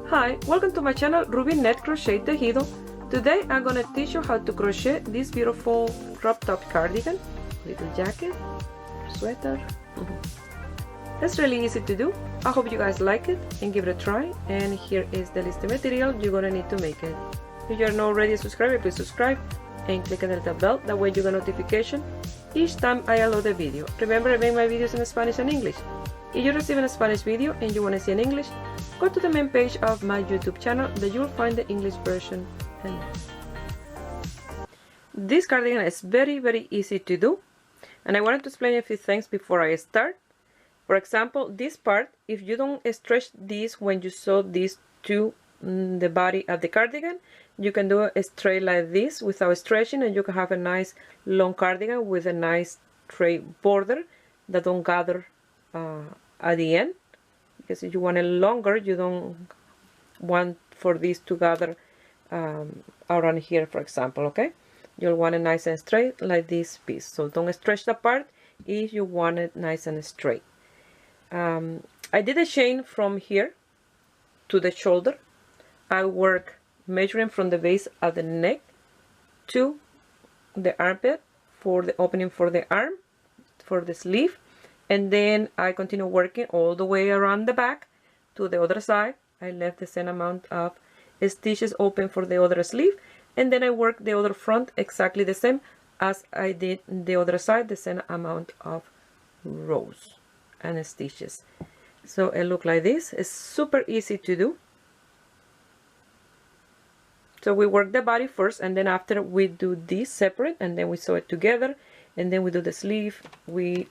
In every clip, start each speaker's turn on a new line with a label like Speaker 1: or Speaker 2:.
Speaker 1: Hi, welcome to my channel Ruby Net Crochet Tejido. Today I'm gonna teach you how to crochet this beautiful crop top cardigan, little jacket, sweater. That's really easy to do. I hope you guys like it and give it a try. And here is the list of material you're gonna need to make it. If you're not already a subscriber, please subscribe and click on the little bell. That way you get notification each time I upload a video. Remember, I make my videos in Spanish and English. If you're receiving a Spanish video and you want to see in English, go to the main page of my YouTube channel that you will find the English version. And this cardigan is very easy to do, and I wanted to explain a few things before I start. For example, this part, if you don't stretch this when you sew this to the body of the cardigan, you can do it straight like this without stretching, and you can have a nice long cardigan with a nice straight border that don't gather at the end, because if you want it longer, you don't want for this to gather around here, for example. Okay, you'll want it nice and straight like this piece, so don't stretch the part if you want it nice and straight. I did a chain from here to the shoulder. I work measuring from the base of the neck to the armpit for the opening for the arm, for the sleeve, and then I continue working all the way around the back to the other side. I left the same amount of stitches open for the other sleeve, and then I work the other front exactly the same as I did the other side, the same amount of rows and stitches. So it looks like this. It's super easy to do. So we work the body first, and then after we do this separate, and then we sew it together, and then we do the sleeve, we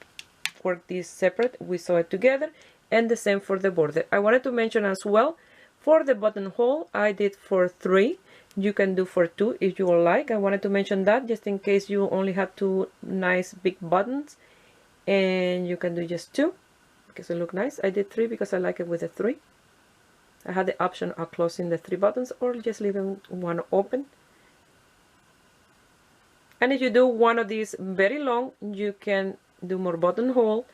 Speaker 1: work this separate, we sew it together, and the same for the border. I wanted to mention as well, for the buttonhole, I did for 3. You can do for 2 if you would like. I wanted to mention that just in case you only have 2 nice big buttons, and you can do just 2 because it look nice. I did 3 because I like it with the 3. I had the option of closing the 3 buttons or just leaving one open. And if you do one of these very long, you can do more buttonhole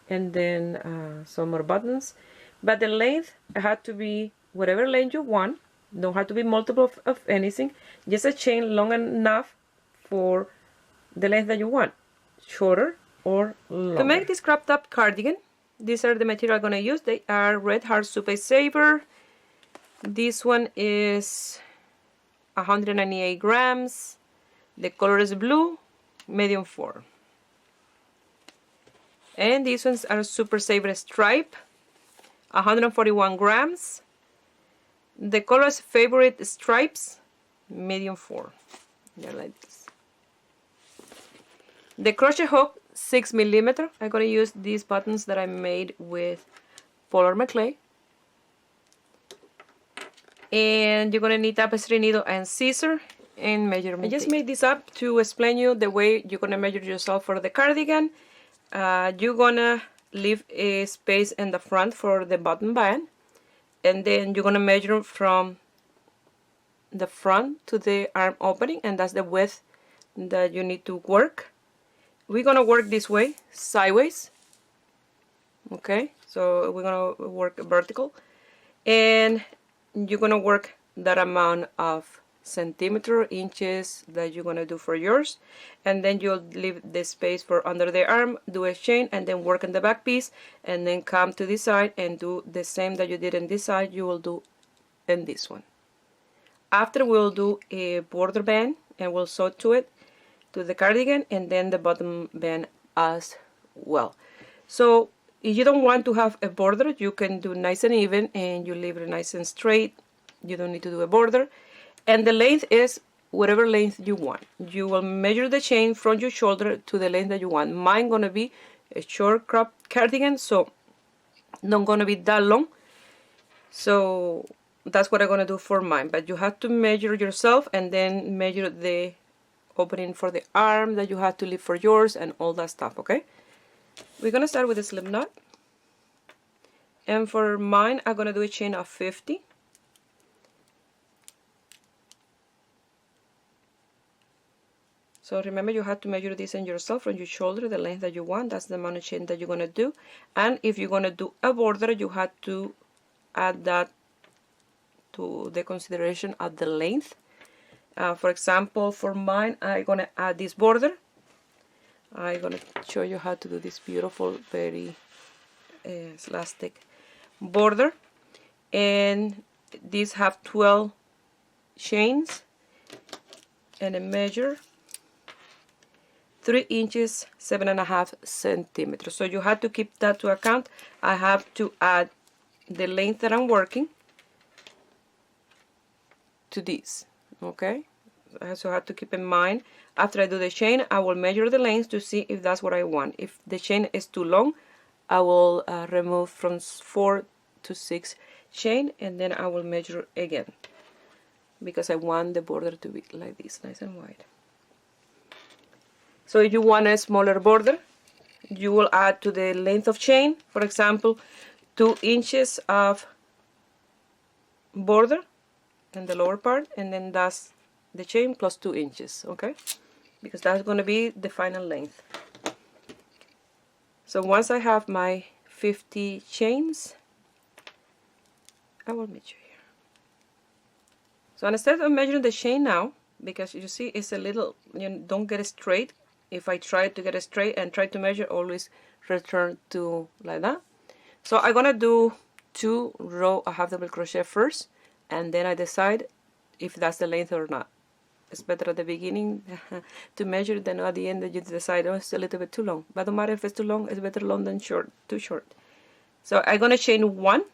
Speaker 1: and then some more buttons. But the length had to be whatever length you want. Don't have to be multiple of anything. Just a chain long enough for the length that you want, shorter or longer. To make this crop top cardigan, these are the material I'm going to use. They are Red Heart Super Saver. This one is 198 grams. The color is blue, medium 4. And these ones are Super Saver Stripe, 141 grams. The color is Favorite Stripes, medium 4. They're like this. The crochet hook, 6 millimeter. I'm going to use these buttons that I made with polymer clay. And you're going to need tapestry needle and scissor and measurement. I just made this up to explain you the way you're going to measure yourself for the cardigan. You're going to leave a space in the front for the button band. And then you're going to measure from the front to the arm opening. And that's the width that you need to work. We're going to work this way, sideways. Okay, so we're going to work vertical. And you're going to work that amount of centimeter, inches that you're going to do for yours. And then you'll leave the space for under the arm, do a chain, and then work on the back piece. And then come to this side and do the same that you did in this side, you will do in this one. After, we'll do a border band, and we'll sew to it, to the cardigan, and then the bottom band as well. So if you don't want to have a border, you can do nice and even, and you leave it nice and straight. You don't need to do a border. And the length is whatever length you want. You will measure the chain from your shoulder to the length that you want. Mine gonna be a short crop cardigan, so not gonna be that long. So that's what I'm gonna do for mine. But you have to measure yourself and then measure the opening for the arm that you have to leave for yours and all that stuff, okay? We're gonna start with a slip knot. And for mine, I'm gonna do a chain of 50. So remember, you have to measure this in yourself from your shoulder, the length that you want. That's the amount of chain that you're going to do. And if you're going to do a border, you have to add that to the consideration of the length. For example, for mine, I'm gonna add this border. I'm gonna show you how to do this beautiful, very elastic border, and these have 12 chains, and I measure 3 inches 7.5 centimeters. So you have to keep that to account. I have to add the length that I'm working to this. Okay, so I have to keep in mind, after I do the chain, I will measure the length to see if that's what I want. If the chain is too long, I will remove from 4 to 6 chain, and then I will measure again, because I want the border to be like this, nice and wide. So if you want a smaller border, you will add to the length of chain, for example, 2 inches of border in the lower part, and then that's the chain plus 2 inches, okay? Because that's going to be the final length. So once I have my 50 chains, I will measure here. So instead of measuring the chain now, because you see it's a little, you don't get it straight. If I try to get it straight and try to measure, always return to like that. So I'm gonna do 2 rows of half double crochet first, and then I decide if that's the length or not. It's better at the beginning to measure than at the end that you decide, oh, it's a little bit too long. But no matter if it's too long, it's better long than short, too short. So I'm gonna chain 1.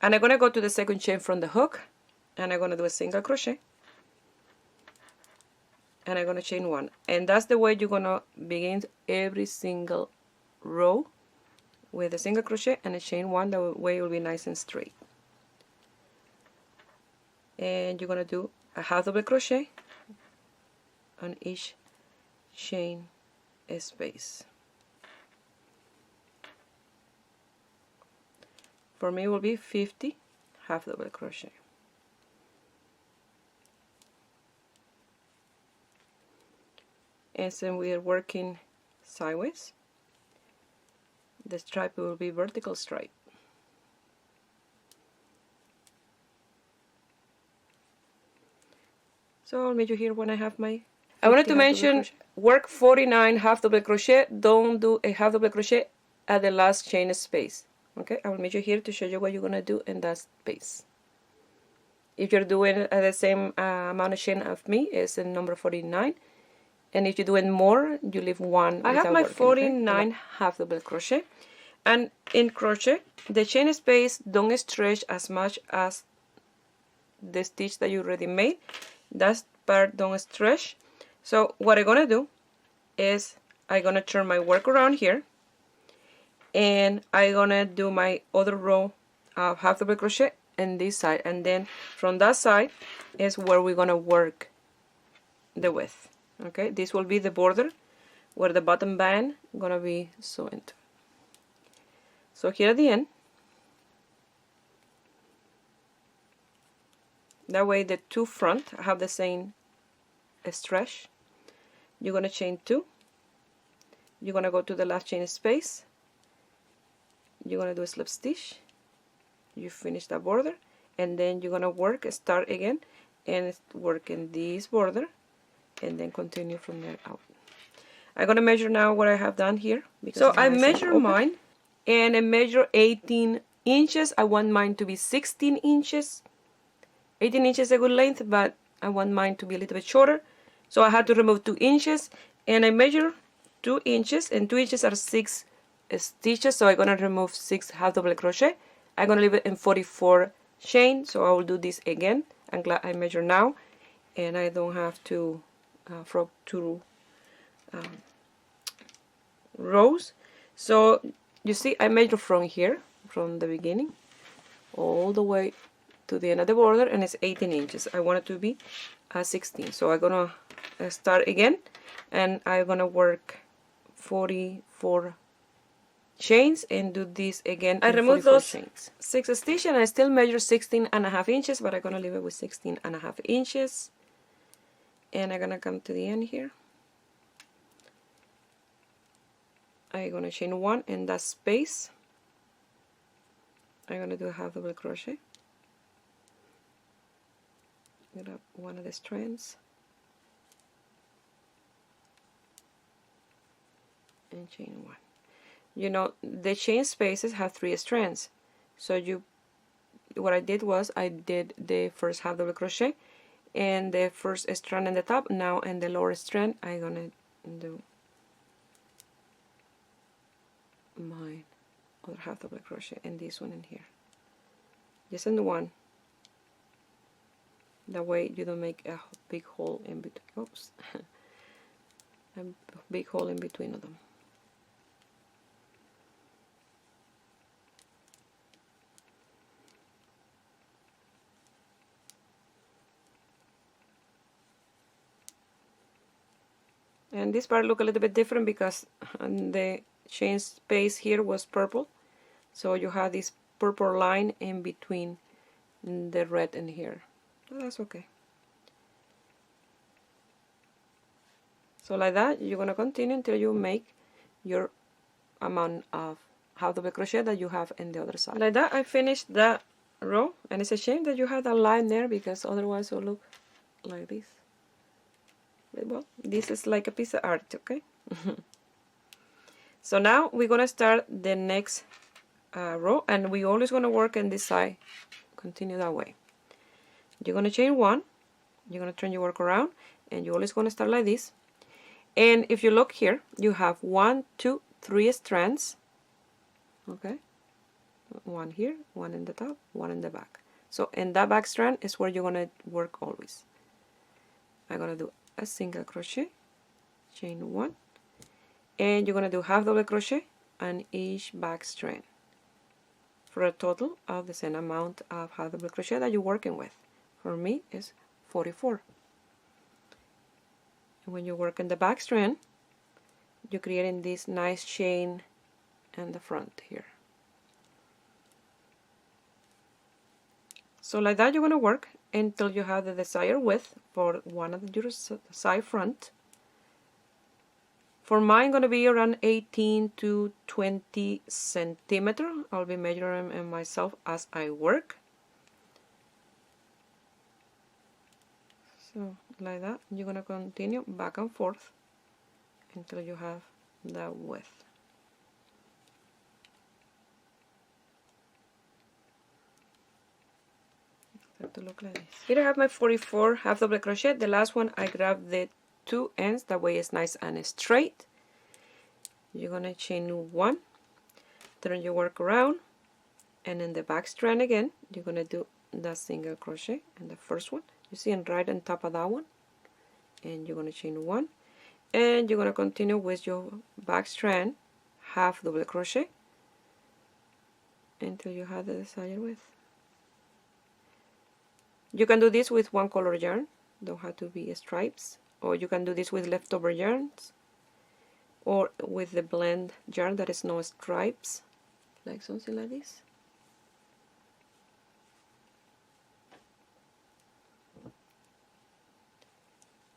Speaker 1: And I'm gonna go to the second chain from the hook, and I'm gonna do a single crochet, and I'm gonna chain 1. And that's the way you're gonna begin every single row, with a single crochet and a chain 1. That way it will be nice and straight. And you're gonna do a half double crochet on each chain space. For me it will be 50 half double crochet. And then we are working sideways. The stripe will be vertical stripe. So I'll measure here when I have my. I wanted to mention, work 49 half double crochet. Don't do a half double crochet at the last chain space. Okay, I will measure here to show you what you're gonna do in that space. If you're doing the same amount of chain of me, it's in number 49. And if you're doing more, you leave 1. I have my 49 half double crochet, and in crochet the chain space don't stretch as much as the stitch that you already made. That part don't stretch. So what I'm gonna do is I'm gonna turn my work around here, and I'm gonna do my other row of half double crochet in this side, and then from that side is where we're gonna work the width. Okay, this will be the border where the bottom band gonna be sewn into. So here at the end, that way the 2 front have the same stretch. You're gonna chain 2. You're gonna go to the last chain space. You're gonna do a slip stitch. You finish that border, and then you're gonna start again and work in this border, and then continue from there out. I'm gonna measure now what I have done here. So I measure mine, and I measure 18 inches. I want mine to be 16 inches. 18 inches is a good length, but I want mine to be a little bit shorter. So I had to remove 2 inches, and I measure 2 inches, and 2 inches are 6 stitches. So I'm gonna remove 6 half double crochet. I'm gonna leave it in 44 chain. So I will do this again. I'm glad I measure now, and I don't have to from 2 rows. So you see I measure from here, from the beginning all the way to the end of the border, and it's 18 inches. I want it to be 16. So I'm gonna start again, and I'm gonna work 44 chains and do this again. I remove those chains. 6 stitches, and I still measure 16.5 inches, but I'm gonna leave it with 16.5 inches. And I'm gonna come to the end here. I'm gonna chain 1 in that space. I'm gonna do a half double crochet. Get up one of the strands and chain 1. You know, the chain spaces have 3 strands, so what I did was I did the first half double crochet and the first strand in the top. Now in the lower strand I'm gonna do my other half double crochet in this one in here, just in the one. That way you don't make a big hole in between. Oops. A big hole in between of them. And this part look a little bit different because the chain space here was purple, so you have this purple line in between the red in here. So that's okay. So like that you're gonna continue until you make your amount of half double crochet that you have in the other side. Like that I finished that row, and it's a shame that you have that line there because otherwise it will look like this. But well, this is like a piece of art, okay? So now we're gonna start the next row, and we're always gonna work in this side, continue that way. You're gonna chain 1, you're gonna turn your work around, and you're always gonna start like this. And if you look here, you have 1, 2, 3 strands, okay? 1 here, 1 in the top, 1 in the back. So in that back strand is where you're gonna work always. I'm gonna do a single crochet, chain 1, and you're gonna do half double crochet on each back strand for a total of the same amount of half double crochet that you're working with. For me is 44. And when you work in the back strand, you're creating this nice chain in the front here. So like that you're gonna work until you have the desired width for one of your side front. For mine gonna be around 18 to 20 centimeter. I'll be measuring myself as I work. So like that you're gonna continue back and forth until you have that width. To look like this. Here I have my 44 half double crochet. The last one I grabbed the 2 ends, that way it's nice and straight. You're gonna chain 1, turn your work around, and in the back strand again you're gonna do that single crochet in the first one, you see, and right on top of that one, and you're gonna chain 1, and you're gonna continue with your back strand half double crochet until you have the desired width. You can do this with one color yarn, don't have to be stripes, or you can do this with leftover yarns, or with the blend yarn that is no stripes, like something like this.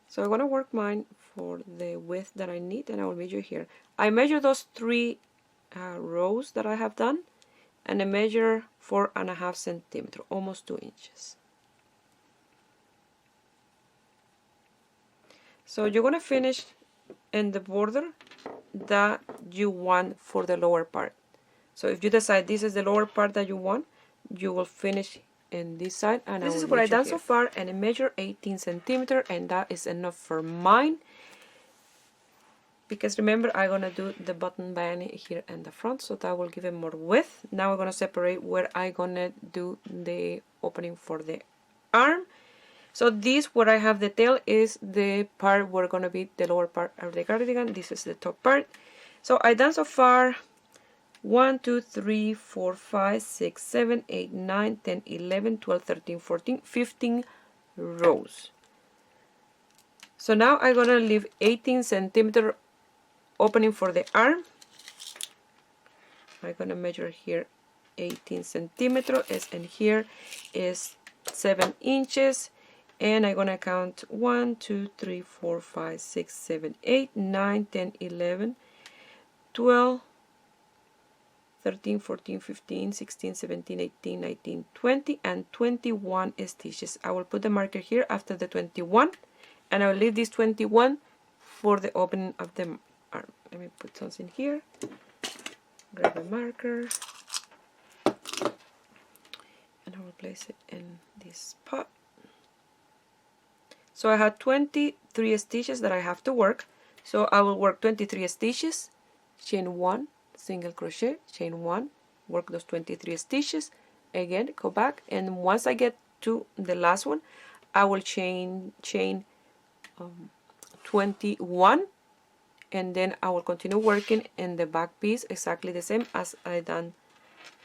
Speaker 1: So I want to work mine for the width that I need, and I will measure here. I measure those 3 rows that I have done, and I measure 4.5 centimeters, almost 2 inches. So you're going to finish in the border that you want for the lower part. So if you decide this is the lower part that you want, you will finish in this side. And this is what I've done so far, and I measure 18 centimeters, and that is enough for mine. Because remember, I'm going to do the button band here in the front, so that will give it more width. Now we're going to separate where I'm going to do the opening for the arm. So this, where I have the tail, is the part where going to be the lower part of the cardigan. This is the top part. So I've done so far 1, 2, 3, 4, 5, 6, 7, 8, 9, 10, 11, 12, 13, 14, 15 rows. So now I'm going to leave 18 centimeter opening for the arm. I'm going to measure here 18 centimeters, and here is 7 inches. And I'm going to count 1, 2, 3, 4, 5, 6, 7, 8, 9, 10, 11, 12, 13, 14, 15, 16, 17, 18, 19, 20, and 21 stitches. I will put the marker here after the 21, and I will leave this 21 for the opening of the arm. Let me put something here. Grab a marker, and I will place it in this spot. So I have 23 stitches that I have to work. So I will work 23 stitches, chain 1, single crochet, chain 1, work those 23 stitches, again go back, and once I get to the last one, I will chain 21, and then I will continue working in the back piece exactly the same as I done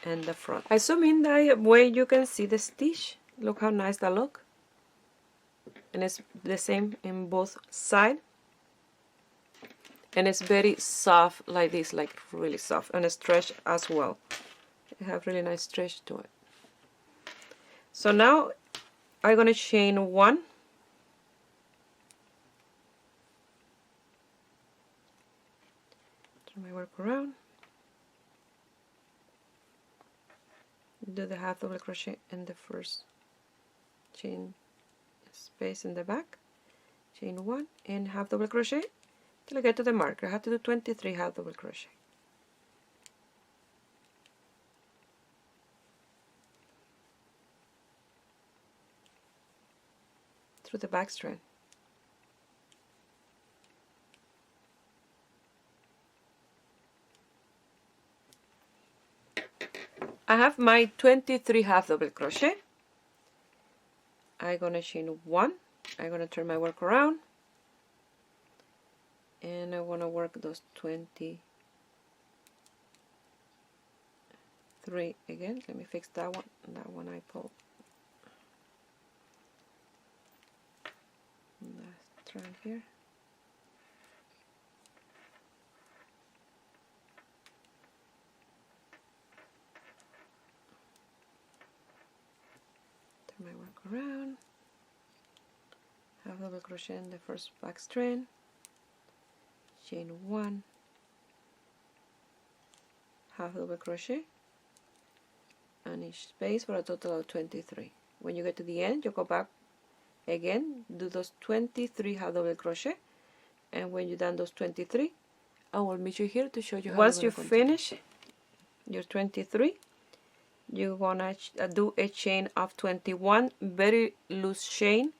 Speaker 1: in the front. I zoom in that way you can see the stitch. Look how nice that look, and it's the same in both sides. And it's very soft like this, like really soft, and stretch as well. It have really nice stretch to it. So now I'm gonna chain 1, turn my work around, do the half double crochet in the first chain space in the back, chain 1, and half double crochet till I get to the marker. I have to do 23 half double crochet. Through the back strand. I have my 23 half double crochet. I'm gonna chain 1. I'm gonna turn my work around, and I want to work those 23 again. Let me fix that one. That one I pulled. Let's try here. Turn my work around. Half double crochet in the first back strand. Chain 1, half double crochet, and each space for a total of 23. When you get to the end, you go back again, do those 23 half double crochet, and when you're done those 23, I will meet you here to show you how. Once you finish your 23, you're gonna do a chain of 21, very loose chain,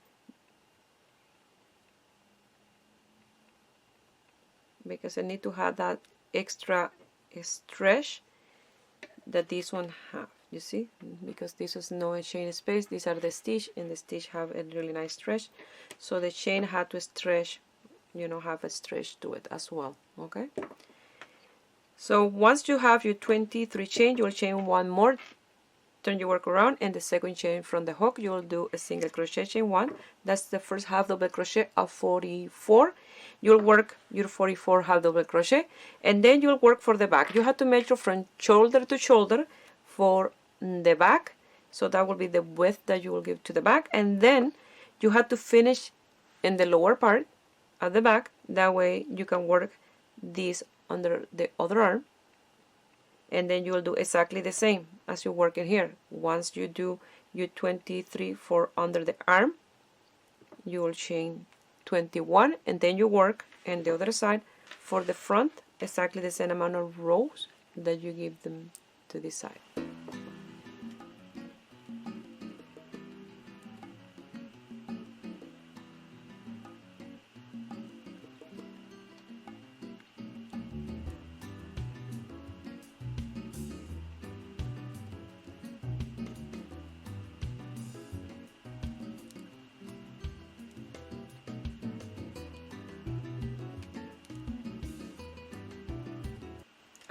Speaker 1: because I need to have that extra stretch that this one have, you see, because this is no chain space. These are the stitch, and the stitch have a really nice stretch, so the chain had to stretch, you know, have a stretch to it as well. Okay, so once you have your 23 chain, you will chain 1 more, turn your work around, and the second chain from the hook you will do a single crochet, chain 1. That's the first half double crochet of 44. You'll work your 44 half double crochet, and then you'll work for the back. You have to measure from shoulder to shoulder for the back, so that will be the width that you will give to the back, and then you have to finish in the lower part at the back. That way you can work this under the other arm, and then you will do exactly the same as you work in here. Once you do your 23 for under the arm, you will chain 21, and then you work in the other side for the front exactly the same amount of rows that you give them to this side.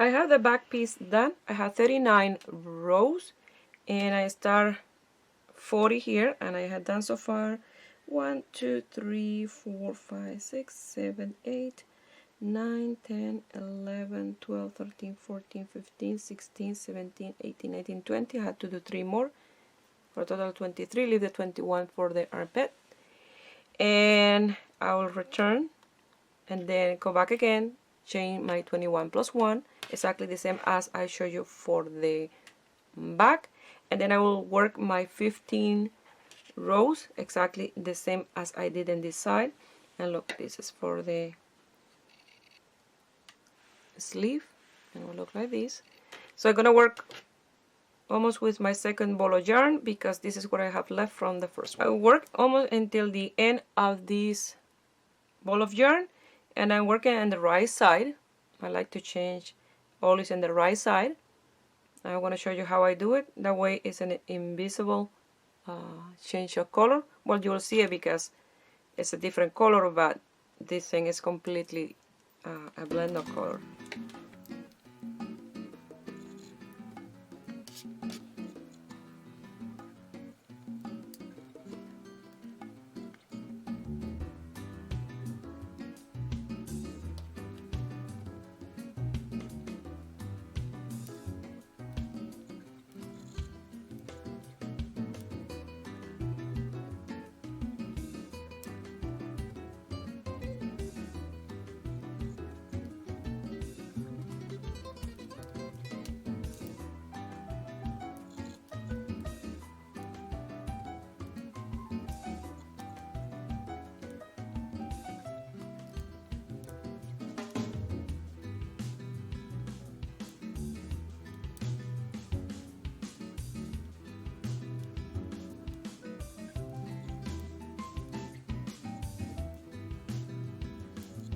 Speaker 1: I have the back piece done. I have 39 rows, and I start 40 here, and I have done so far 1, 2, 3, 4, 5, 6, 7, 8, 9, 10, 11, 12, 13, 14, 15, 16, 17, 18, 19, 20. I had to do 3 more for a total of 23. Leave the 21 for the armpit, and I will return and then go back again, chain my 21 plus 1, exactly the same as I showed you for the back, and then I will work my 15 rows exactly the same as I did in this side. And look, this is for the sleeve, and it will look like this. So I'm gonna work almost with my second ball of yarn because this is what I have left from the first one. I work almost until the end of this ball of yarn, and I'm working on the right side. I like to change always on the right side. I want to show you how I do it. That way it's an invisible change of color. Well, you will see it because it's a different color, but this thing is completely a blend of color.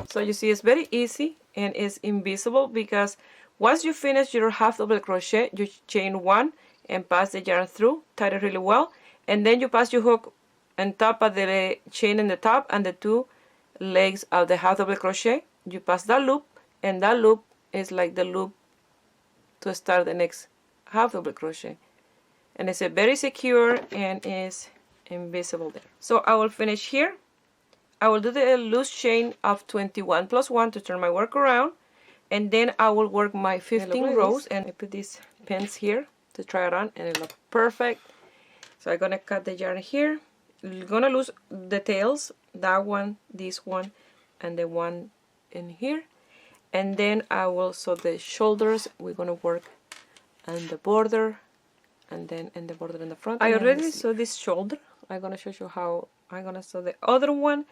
Speaker 1: So you see it's very easy and it's invisible because once you finish your half double crochet, you chain one and pass the yarn through, tie it really well, and then you pass your hook on top of the chain in the top and the two legs of the half double crochet. You pass that loop, and that loop is like the loop to start the next half double crochet, and it's a very secure and is invisible there. So I will finish here. I will do the loose chain of 21 plus 1 to turn my work around, and then I will work my 15 rows, and I put these pins here to try it on, and it looks perfect. So I'm gonna cut the yarn here. I'm gonna lose the tails, that one, this one, and the one in here, and then I will sew the shoulders. We're gonna work on the border, and then in the border in the front. I already sewed this shoulder. I'm gonna show you how I'm gonna sew the other one.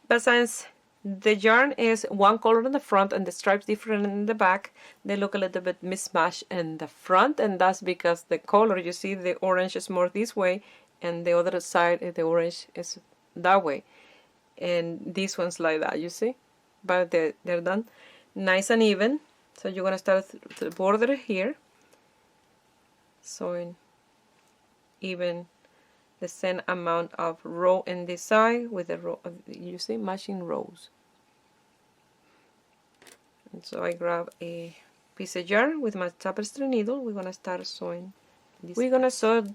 Speaker 1: But since the yarn is one color in the front and the stripes different in the back, they look a little bit mismatched in the front, and that's because the color, you see the orange is more this way and the other side the orange is that way, and these ones like that, you see, but they're done nice and even. So you're gonna start the border here, sewing even the same amount of row in this side with the row of, you see, matching rows. And so I grab a piece of yarn with my tapestry needle. We're gonna start sewing this. We're gonna sew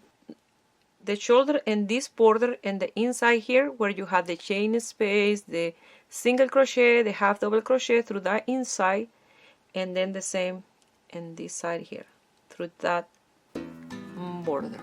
Speaker 1: the shoulder and this border and the inside here where you have the chain space, the single crochet, the half double crochet through that inside, and then the same in this side here through that border.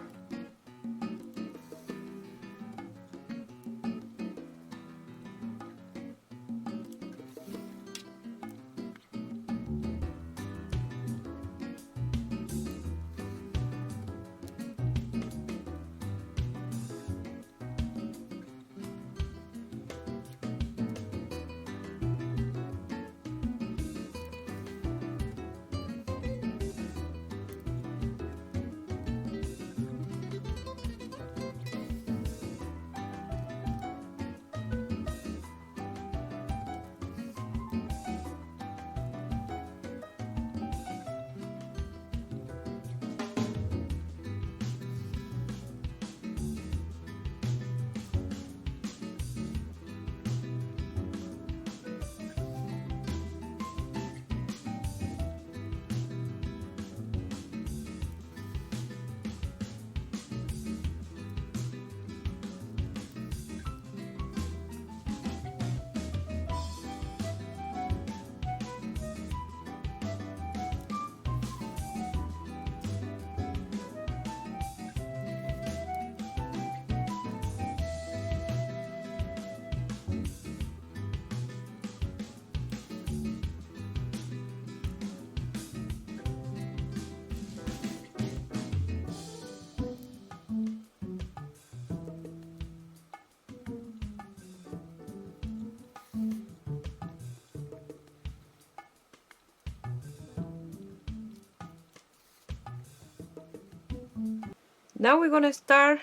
Speaker 1: Now we're gonna start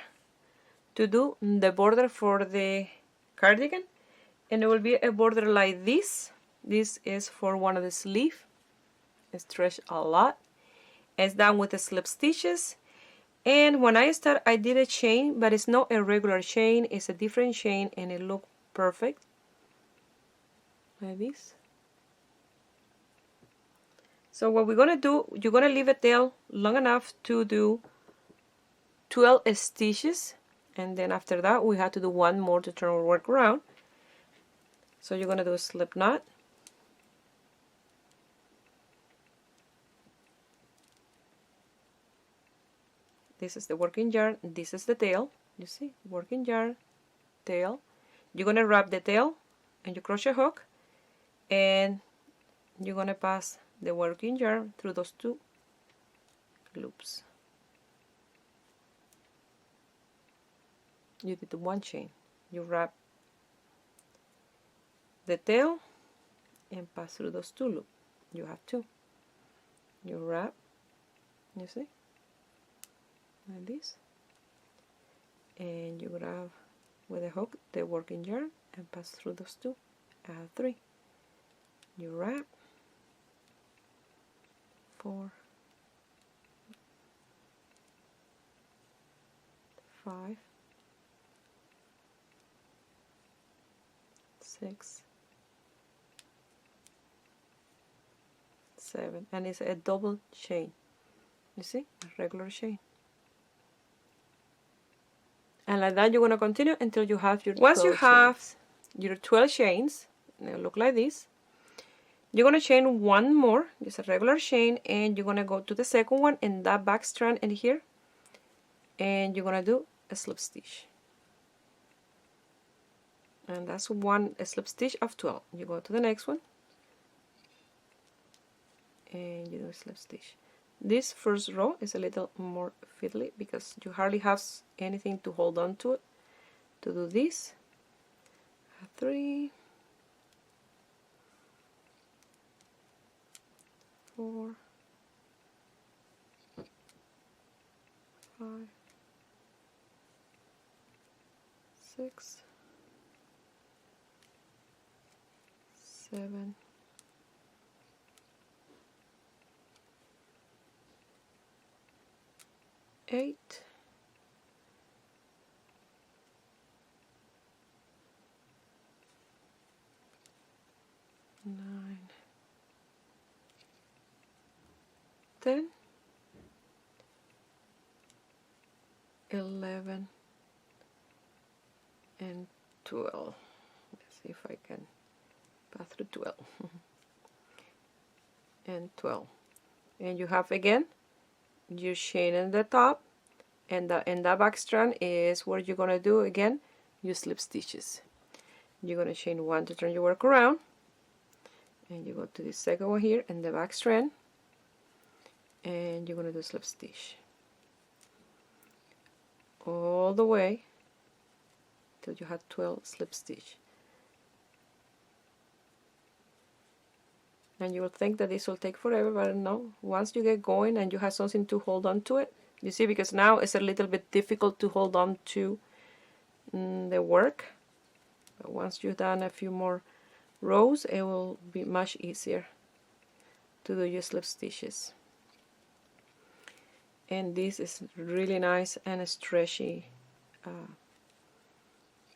Speaker 1: to do the border for the cardigan, and it will be a border like this. This is for one of the sleeve. Stretch a lot. It's done with the slip stitches, and when I start I did a chain, but it's not a regular chain, it's a different chain, and it looked perfect like this. So what we're gonna do, you're gonna leave a tail long enough to do 12 stitches, and then after that we have to do one more to turn our work around. So you're gonna do a slip knot, this is the working yarn, this is the tail, you see, working yarn, tail. You're gonna wrap the tail and your crochet hook, and you're gonna pass the working yarn through those two loops. You did one chain, you wrap the tail and pass through those two loops. You have two. You wrap, you see, like this, and you grab with a hook the working yarn and pass through those two. I have three. You wrap, 4, 5, 6, 7, and it's a double chain. You see, a regular chain. And like that you're going to continue until you have your 12 chains. Once you have your 12 chains, they'll look like this. You're going to chain one more, just a regular chain, and you're going to go to the second one in that back strand in here, and you're going to do a slip stitch. And that's one slip stitch of 12. You go to the next one, and you do a slip stitch. This first row is a little more fiddly because you hardly have anything to hold on to it. To do this, 3, 4, 5, 6, 7, 8, 9, 10, 11, and 12. Let's see if I can pass through 12. And 12. And you have again your chain in the top, and that back strand is where you're gonna do again your slip stitches. You're gonna chain one to turn your work around, and you go to the second one here in the back strand, and you're gonna do slip stitch all the way till you have 12 slip stitch. And you will think that this will take forever, but no, once you get going and you have something to hold on to it, you see, because now it's a little bit difficult to hold on to the work, but once you've done a few more rows it will be much easier to do your slip stitches. And this is really nice and stretchy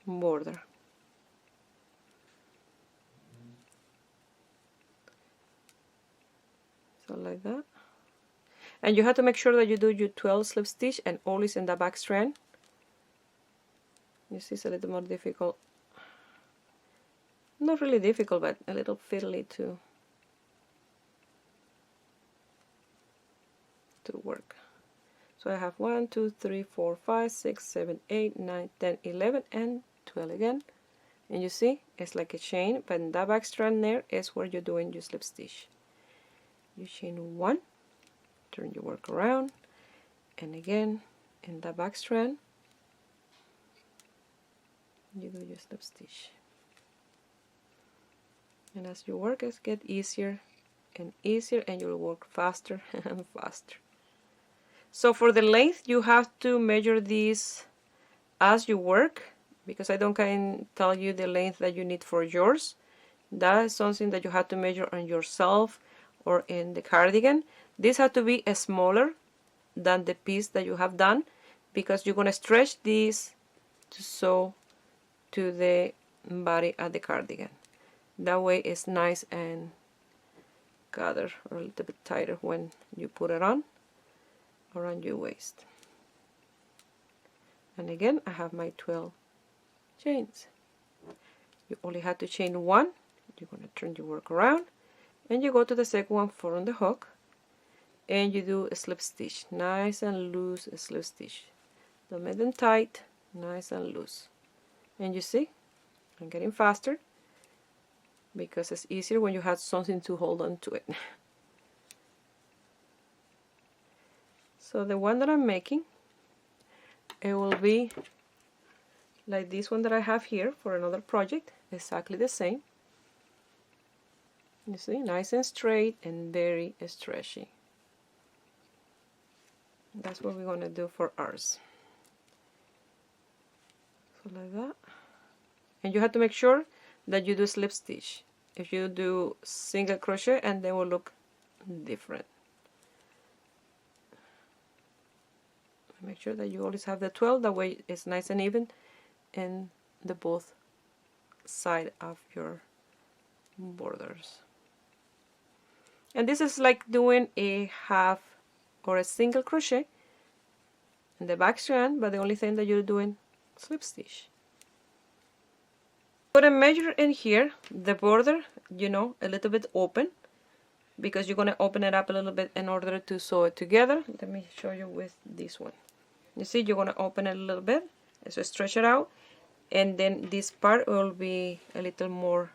Speaker 1: border. So like that, and you have to make sure that you do your 12 slip stitch and always in the back strand. You see, it's a little more difficult, not really difficult, but a little fiddly to work. So I have 1, 2, 3, 4, 5, 6, 7, 8, 9, 10, 11, and 12 again. And you see, it's like a chain, but in that back strand there is where you're doing your slip stitch. You chain one, turn your work around, and again in the back strand you do your slip stitch. And as your work get easier and easier, and you'll work faster and faster. So for the length, you have to measure this as you work, because I don't can tell you the length that you need for yours. That is something that you have to measure on yourself or in the cardigan. This has to be smaller than the piece that you have done, because you're going to stretch this to sew to the body of the cardigan. That way it's nice and gathered, or a little bit tighter when you put it on around your waist. And again, I have my 12 chains. You only have to chain one. You're going to turn your work around, and you go to the second one from the hook, and you do a slip stitch, nice and loose slip stitch. Don't make them tight, nice and loose. And you see, I'm getting faster because it's easier when you have something to hold on to it. So the one that I'm making, it will be like this one that I have here for another project, exactly the same. You see, nice and straight and very stretchy. That's what we're going to do for ours. So like that. And you have to make sure that you do slip stitch. If you do single crochet, and they will look different. Make sure that you always have the 12, that way it's nice and even in the both side of your borders. And this is like doing a half or a single crochet in the back strand, but the only thing that you're doing slip stitch. I'm going to measure in here the border, you know, a little bit open, because you're going to open it up a little bit in order to sew it together. Let me show you with this one. You see, you're going to open it a little bit, so stretch it out, and then this part will be a little more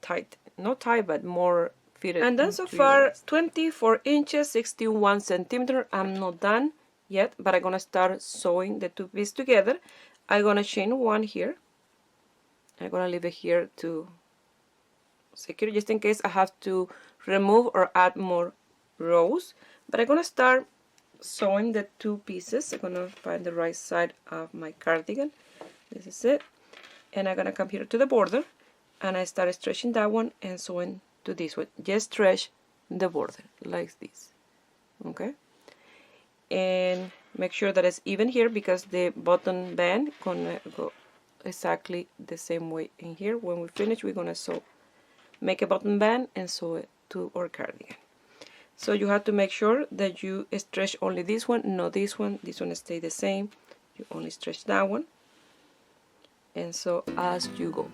Speaker 1: tight. Not tight, but more fitted. And then so far, 24 inches, 61 centimeters. I'm not done yet, but I'm going to start sewing the two pieces together. I'm going to chain one here. I'm going to leave it here to secure, just in case I have to remove or add more rows. But I'm going to start sewing the two pieces. I'm going to find the right side of my cardigan. This is it. And I'm going to come here to the border, and I start stretching that one and sewing to this one. Just stretch the border like this. Okay? And make sure that it's even here, because the bottom band gonna go exactly the same way in here. When we finish, we're gonna make a bottom band and sew it to our cardigan. So you have to make sure that you stretch only this one, not this one. This one stay the same. You only stretch that one, and so as you go.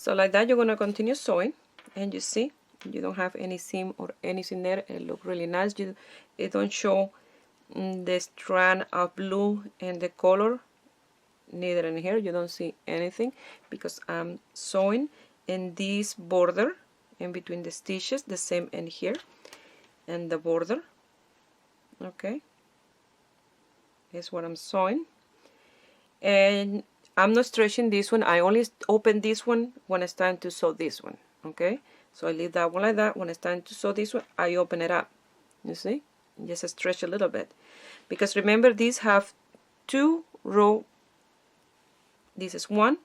Speaker 1: So like that, you're going to continue sewing, and you see you don't have any seam or anything there. It looks really nice. It don't show the strand of blue and the color, neither in here. You don't see anything because I'm sewing in this border in between the stitches, the same in here and the border. Okay, is what I'm sewing, and I'm not stretching this one. I only open this one when it's time to sew this one. Okay, so I leave that one like that. When it's time to sew this one, I open it up. You see, just stretch a little bit, because remember these have 2 rows. This is 1,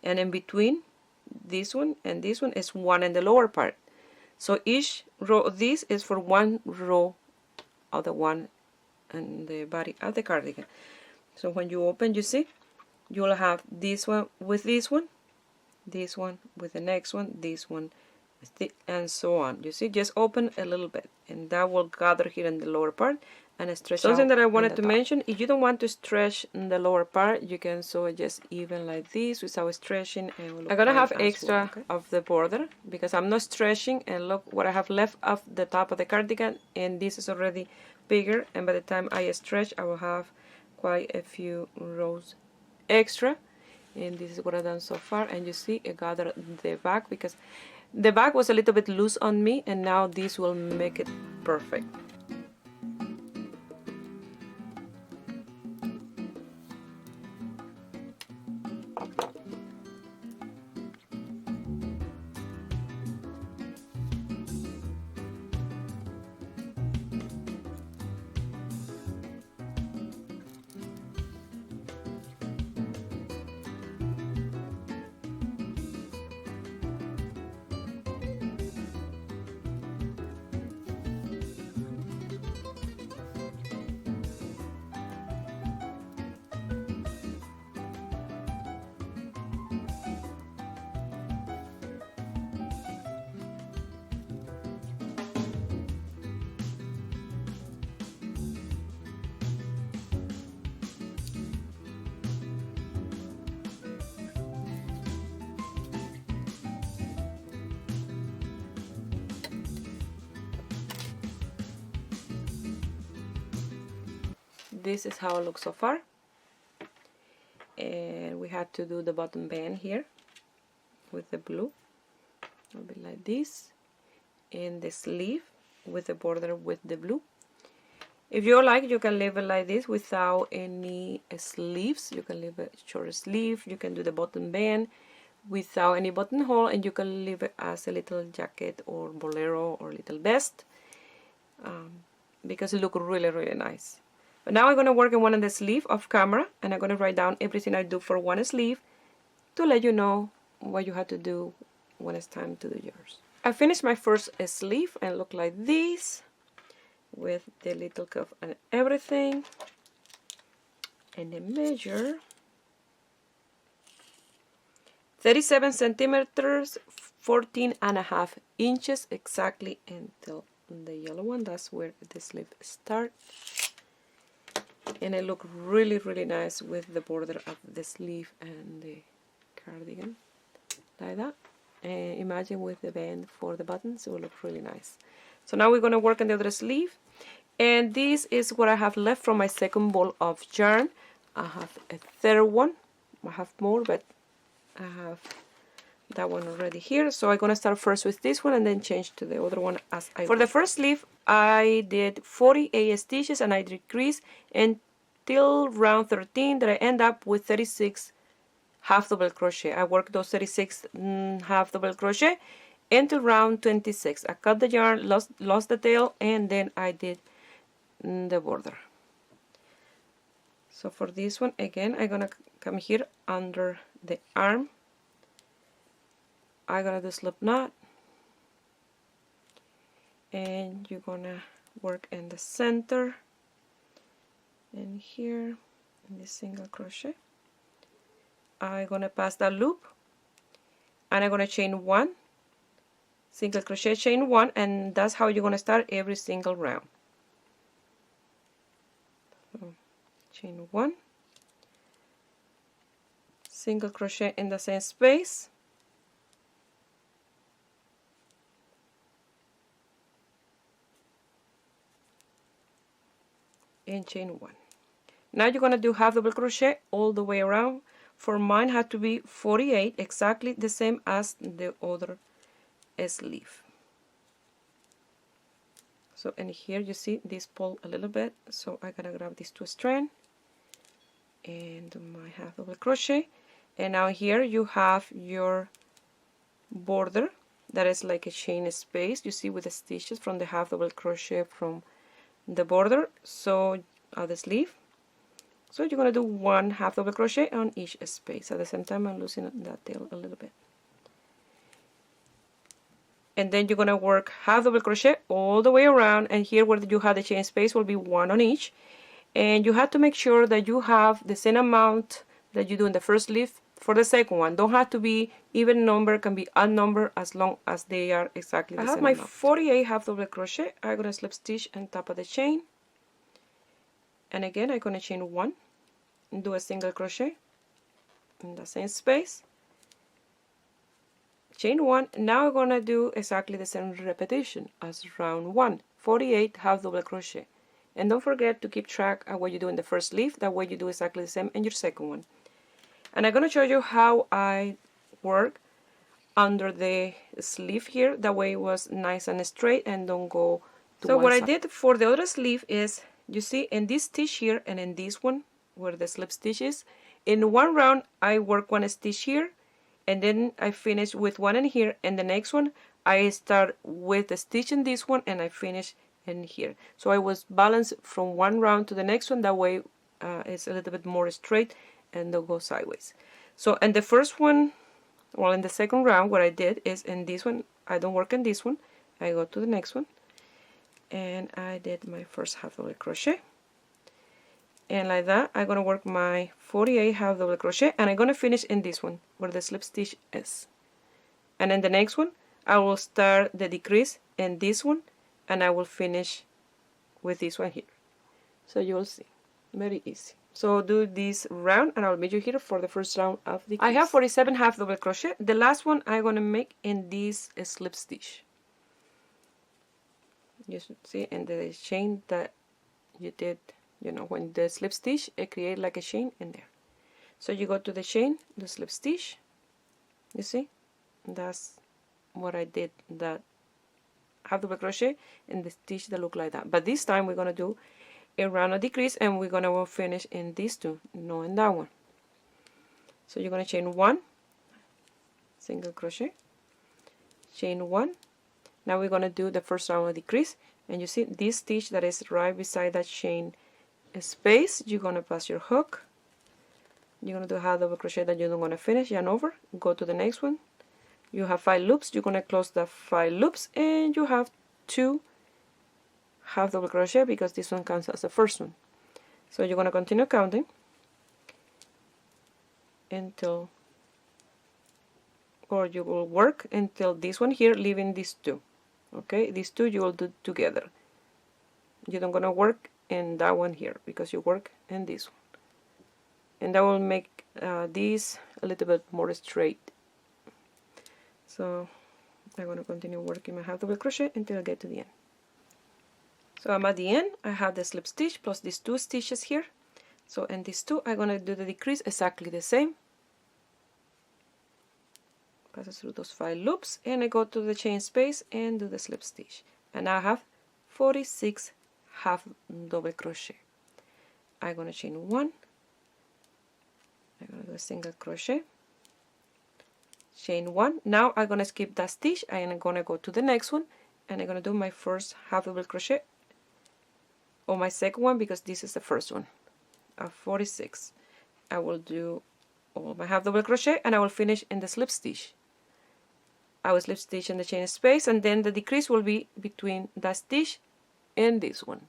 Speaker 1: and in between this one and this one is 1 in the lower part. So each row of this is for 1 row of the one and the body of the cardigan. So when you open, you see you'll have this one with this one with the next one, this one, and so on. You see, just open a little bit, and that will gather here in the lower part and stretch. Something that I wanted to mention: if you don't want to stretch in the lower part, you can sew it just even like this without stretching. And I'm gonna have extra of the border because I'm not stretching. And look what I have left of the top of the cardigan, and this is already bigger. And by the time I stretch, I will have quite a few rows extra. And this is what I've done so far. And you see, I gathered the back because the back was a little bit loose on me, and now this will make it perfect. This is how it looks so far, and we had to do the bottom band here with the blue. It'll be like this, and the sleeve with the border with the blue. If you like, you can leave it like this without any sleeves. You can leave a short sleeve. You can do the bottom band without any buttonhole, and you can leave it as a little jacket or bolero or little vest, because it looks really, really nice. But now I'm going to work on one of the sleeve off camera, and I'm going to write down everything I do for one sleeve to let you know what you have to do when it's time to do yours. I finished my first sleeve and look like this with the little cuff and everything, and the measure 37 centimeters, 14.5 inches exactly until the yellow one. That's where the sleeve starts. And it look really, really nice with the border of the sleeve and the cardigan, like that. And imagine with the band for the buttons, it will look really nice. So now we're going to work on the other sleeve. And this is what I have left from my second ball of yarn. I have a third one. I have more, but I have that one already here. So I'm going to start first with this one and then change to the other one as I want. For the first sleeve, I did 48 stitches and I decreased until round 13 that I end up with 36 half double crochet. I worked those 36 half double crochet until round 26. I cut the yarn, lost the tail, and then I did the border. So for this one, again, I'm gonna come here under the arm. I'm gonna do slip knot, and you're gonna work in the center and here in this single crochet. I'm gonna pass that loop, and I'm gonna chain 1, single crochet, chain 1, and that's how you're gonna start every single round. So, chain 1, single crochet in the same space, and chain 1. Now you're going to do half double crochet all the way around. For mine had to be 48, exactly the same as the other sleeve. So, and here you see this pull a little bit, so I'm gonna grab these 2 strands and do my half double crochet. And now here you have your border that is like a chain space, you see, with the stitches from the half double crochet from the border, so the sleeve. So you're gonna do 1 half double crochet on each space. At the same time, I'm loosening that tail a little bit. And then you're gonna work half double crochet all the way around, and here where you have the chain space will be 1 on each. And you have to make sure that you have the same amount that you do in the first sleeve for the second one. Don't have to be even number, can be odd number, as long as they are exactly the same amount. I have my 48 half double crochet. I'm gonna slip stitch on top of the chain, and again I'm gonna chain 1 and do a single crochet in the same space, chain 1. Now I'm gonna do exactly the same repetition as round 1, 48 half double crochet. And don't forget to keep track of what you do in the first sleeve, that way you do exactly the same in your second one. And I'm gonna show you how I work under the sleeve here, that way it was nice and straight and don't go to one side. So what I did for the other sleeve is, you see, in this stitch here and in this one where the slip stitch is, in one round I work 1 stitch here, and then I finish with 1 in here, and the next one I start with the stitch in this one and I finish in here. So I was balanced from one round to the next one, that way it's a little bit more straight and don't go sideways. So in the first one, well, in the second round, what I did is, in this one I don't work in this one, I go to the next one and I did my first half double crochet, and like that I'm gonna work my 48 half double crochet, and I'm gonna finish in this one where the slip stitch is. And in the next one I will start the decrease in this one and I will finish with this one here. So you will see, very easy. So do this round and I'll meet you here for the first round of the decrease. I have 47 half double crochet. The last one I'm gonna make in this slip stitch. You should see in the chain that you did, you know, when the slip stitch, it creates like a chain in there. So you go to the chain, the slip stitch, you see, that's what I did, that half double crochet in the stitch that look like that. But this time we're gonna do a round of decrease and we're gonna finish in these two, no, in that one. So you're gonna chain 1, single crochet, chain 1. Now we're gonna do the first round of decrease, and you see this stitch that is right beside that chain space, you're gonna pass your hook, you're gonna do a half double crochet that you don't want to finish, yarn over, go to the next one. You have 5 loops, you're gonna close the 5 loops, and you have 2 half double crochet because this one counts as the first one. So you're gonna continue counting until, or you will work until this one here, leaving these 2. Okay, these 2 you will do together. You don't gonna work in that one here because you work in this one, and that will make this a little bit more straight. So I'm gonna continue working my half double crochet until I get to the end. So I'm at the end. I have the slip stitch plus these 2 stitches here. So in these 2 I'm gonna do the decrease exactly the same, pass through those 5 loops, and I go to the chain space and do the slip stitch, and now I have 46 half double crochet. I'm gonna chain 1, I'm gonna do a single crochet, chain 1. Now I'm gonna skip that stitch and I'm gonna go to the next one, and I'm gonna do my first half double crochet, or my second one because this is the first one of 46. I will do all my half double crochet and I will finish in the slip stitch. I will slip stitch in the chain space, and then the decrease will be between that stitch and this one,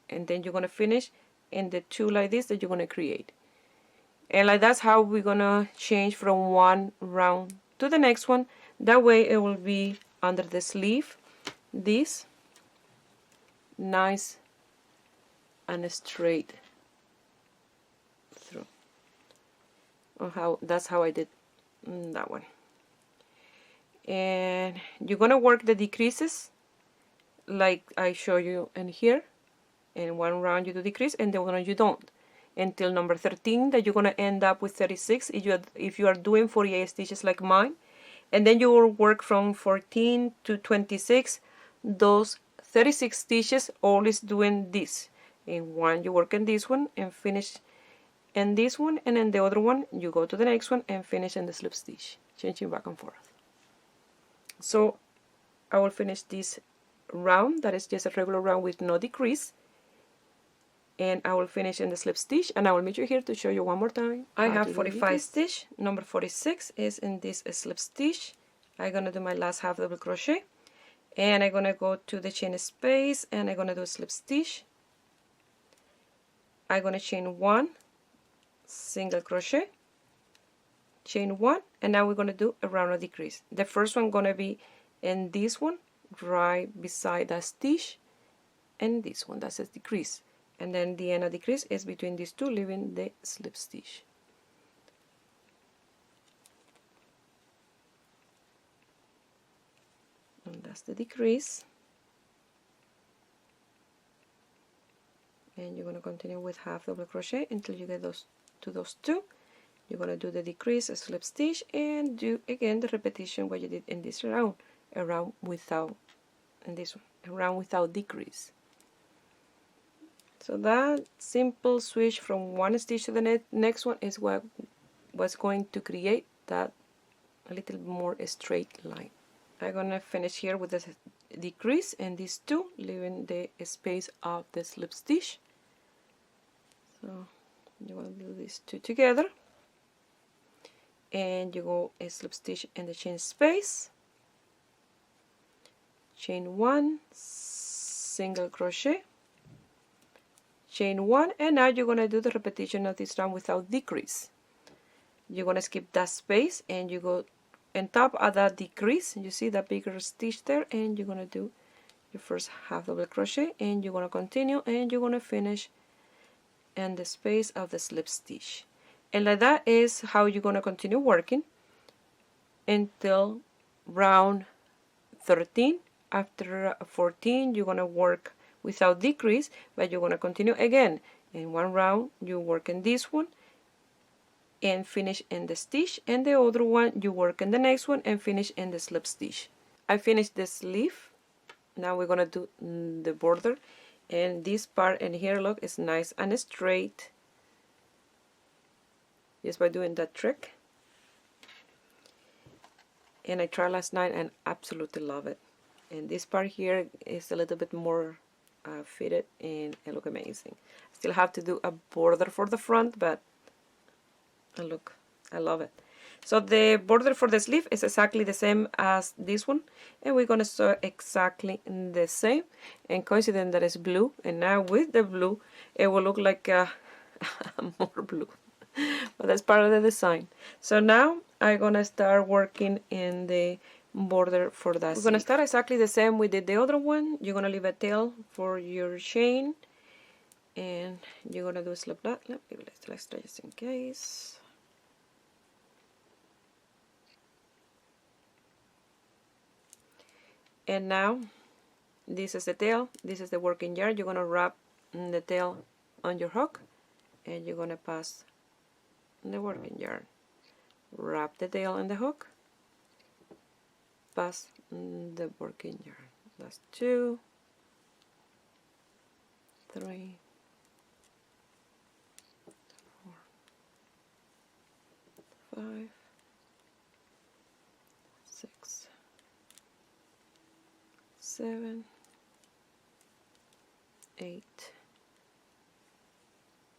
Speaker 1: and then you're gonna finish in the 2 like this that you're gonna create. And like that's how we're gonna change from one round to the next one. That way it will be under the sleeve, this nice and straight through. That's how I did that one. And you're gonna work the decreases like I show you in here, and one round you do decrease and the other one you don't, until number 13 that you're going to end up with 36 if you are doing 48 stitches like mine. And then you will work from 14 to 26 those 36 stitches, always doing this. In one you work in this one and finish in this one, and then the other one you go to the next one and finish in the slip stitch, changing back and forth. So I will finish this round, that is just a regular round with no decrease, and I will finish in the slip stitch, and I will meet you here to show you one more time. I have 45 stitch. Number 46 is in this slip stitch. I'm gonna do my last half double crochet, and I'm gonna go to the chain space and I'm gonna do a slip stitch. I'm gonna chain 1, single crochet, chain 1, and now we're gonna do a round of decrease. The first one gonna be in this one right beside that stitch, and this one, that's a decrease. And then the end of decrease is between these two, leaving the slip stitch. And that's the decrease. And you're going to continue with half double crochet until you get those two. You're going to do the decrease, a slip stitch, and do again the repetition what you did in this round, a round without, in this one, a round without decrease. So that simple switch from one stitch to the next one is what was going to create that a little more straight line. I'm gonna finish here with the decrease and these two, leaving the space of the slip stitch. So you want to do these two together, and you go a slip stitch in the chain space, chain 1, single crochet, chain 1, and now you're going to do the repetition of this round without decrease. You're going to skip that space and you go on top of that decrease, you see that bigger stitch there, and you're going to do your first half double crochet, and you're going to continue and you're going to finish in the space of the slip stitch. And like that is how you're going to continue working until round 13. After 14 you're going to work without decrease, but you're going to continue again. In one round you work in this one and finish in the stitch, and the other one you work in the next one and finish in the slip stitch. I finished the sleeve. Now we're going to do the border, and this part in here, look, is nice and straight just by doing that trick. And I tried last night and absolutely love it. And this part here is a little bit more fitted, and it looks amazing. Still have to do a border for the front, but look, I love it. So the border for the sleeve is exactly the same as this one, and we're going to sew exactly the same. And coincident that it's blue, and now with the blue it will look like more blue, but that's part of the design. So now I'm going to start working in the border for that. We're going to start exactly the same we did the other one. You're going to leave a tail for your chain, and you're going to do a slip knot. Let's try just in case. And now this is the tail, this is the working yarn. You're going to wrap the tail on your hook, and you're going to pass the working yarn. Wrap the tail on the hook, pass the working yarn. That's 2, 3, 4, 5, 6, 7, 8,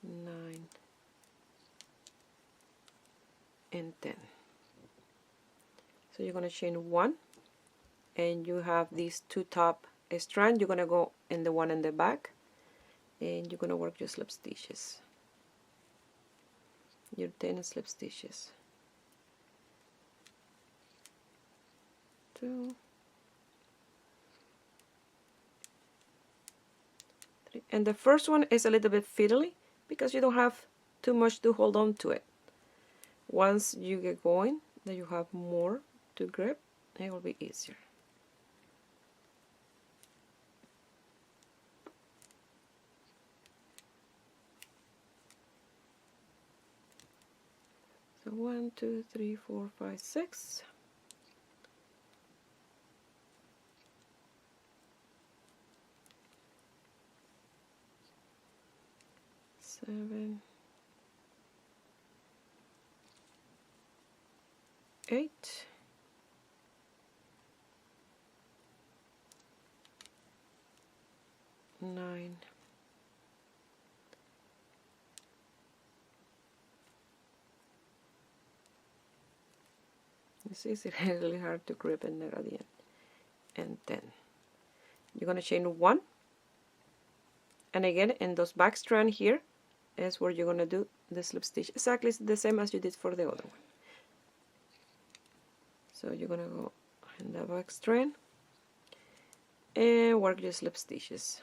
Speaker 1: 9, and 10. So you're going to chain 1, and you have these two top strands. You're going to go in the one in the back, and you're going to work your slip stitches, your 10 slip stitches. 2, 3, and the first one is a little bit fiddly because you don't have too much to hold on to it. Once you get going, then you have more to grip, it will be easier. So 1, 2, 3, 4, 5, 6. 7, 8, 9, 'It's really hard to grip in there at the end. And 10. You're going to chain 1, and again in those back strand here is where you're going to do the slip stitch, exactly the same as you did for the other one. So you're going to go in the back strand and work your slip stitches.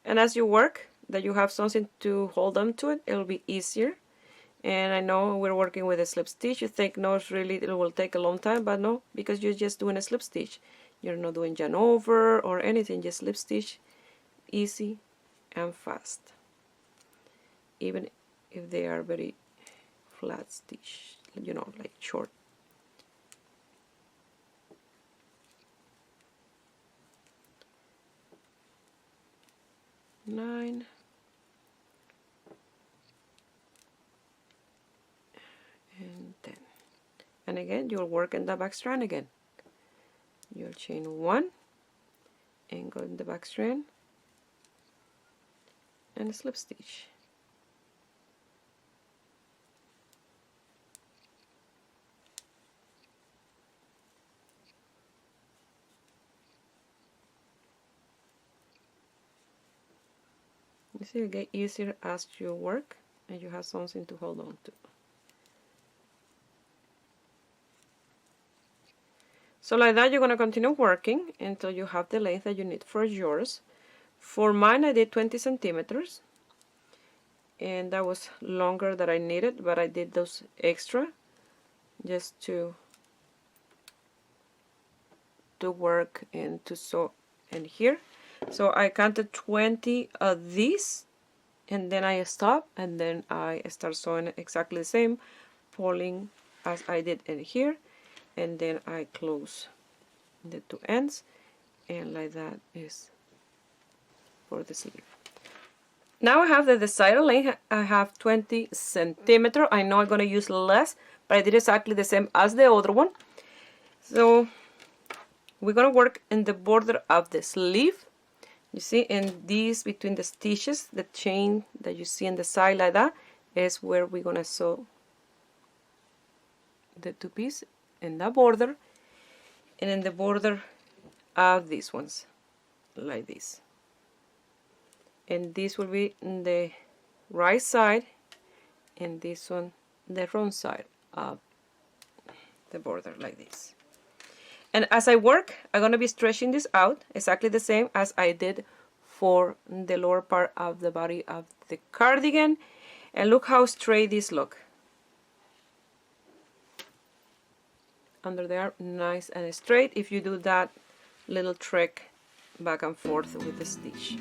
Speaker 1: And as you work, that you have something to hold on to it, it'll be easier. And I know we're working with a slip stitch. You think, no, it's really, it will take a long time, but no, because you're just doing a slip stitch. You're not doing yarn over or anything, just slip stitch, easy and fast. Even if they are very flat stitch, you know, like short. Nine. And 10. And again, you'll work in the back strand again. You'll chain 1 and go in the back strand and slip stitch. You see, it gets easier as you work and you have something to hold on to. So like that, you're going to continue working until you have the length that you need for yours. For mine, I did 20 centimeters. And that was longer than I needed, but I did those extra just to work and to sew in here. So I counted 20 of these, and then I stop, and then I start sewing exactly the same, pulling as I did in here. And then I close the two ends, and like that is for the sleeve. Now I have the desired length. I have 20 centimeters. I know I'm going to use less, but I did exactly the same as the other one. So we're going to work in the border of the sleeve. You see, in these between the stitches, the chain that you see on the side like that is where we're going to sew the two pieces in the border, and in the border of these ones like this. And this will be the right side, and this one the wrong side of the border like this. And as I work, I'm going to be stretching this out exactly the same as I did for the lower part of the body of the cardigan. And look how straight this look. Under there, nice and straight, if you do that little trick back and forth with the stitch.